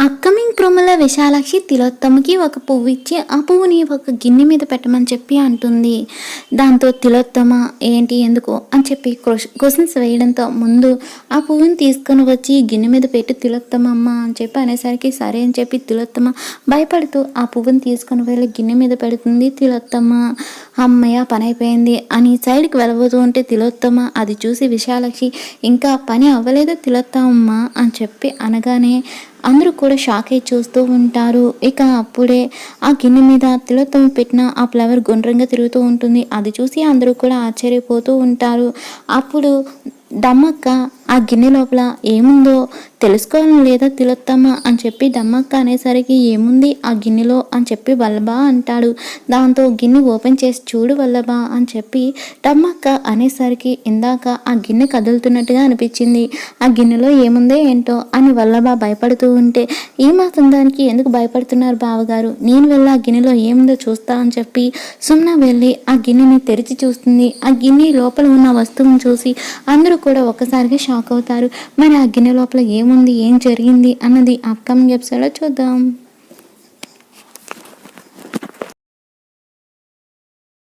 Upcoming ప్రోమోలో విశాలాక్షి తిలోత్తమకి ఒక పువ్వు ఇచ్చి ఆ పువ్వుని ఒక గిన్నె మీద పెట్టమని చెప్పి అంటుంది. దాంతో తిలోత్తమ ఏంటి ఎందుకు అని చెప్పి క్వశ్చన్స్ వేయడంతో ముందు ఆ పువ్వుని తీసుకొని వచ్చి గిన్నె మీద పెట్టి తిలోత్తమ అమ్మ అని చెప్పి అనేసరికి సరే అని చెప్పి తిలోత్తమ భయపడుతూ ఆ పువ్వుని తీసుకొని వెళ్ళి గిన్నె మీద పెడుతుంది. తిలోత్తమ అమ్మయ్య పని అయిపోయింది అని సైడ్కి వెళ్ళబోతూ ఉంటే తిలోత్తమ అది చూసి విశాలాక్షి ఇంకా పని అవ్వలేదు తిలోత్తమ అని చెప్పి అనగానే అందరూ కూడా షాక్ అయి చూస్తూ ఉంటారు. ఇక అప్పుడే ఆ గిన్నె మీద తిలోత్తమ పెట్టిన ఆ ఫ్లవర్ గుండ్రంగా తిరుగుతూ ఉంటుంది. అది చూసి అందరూ కూడా ఆశ్చర్యపోతూ ఉంటారు. అప్పుడు దమ్మక్క ఆ గిన్నె లోపల ఏముందో తెలుసుకోవాలని లేదా తిలోత్తమ అని చెప్పి దమ్మక్క అనేసరికి ఏముంది ఆ గిన్నెలో అని చెప్పి వల్లభ అంటాడు. దాంతో గిన్నె ఓపెన్ చేసి చూడు వల్లభ అని చెప్పి దమ్మక్క అనేసరికి ఇందాక ఆ గిన్నె కదులుతున్నట్టుగా అనిపించింది. ఆ గిన్నెలో ఏముందో ఏంటో అని వల్లభ భయపడుతూ ఉంటే ఈ మాత్రం దానికి ఎందుకు భయపడుతున్నారు బావగారు, నేను వెళ్ళి ఆ గిన్నెలో ఏముందో చూస్తా అని చెప్పి సుమ్న వెళ్ళి ఆ గిన్నెని తెరిచి చూస్తుంది. ఆ గిన్నె లోపల ఉన్న వస్తువును చూసి అందరూ కూడా ఒక్కసారిగా షాక్ అవుతారు. మరి ఆ గిన్నె లోపల ఏముంది ఏం జరిగింది అన్నది అప్కమింగ్ ఎపిసోడ్లో చూద్దాం.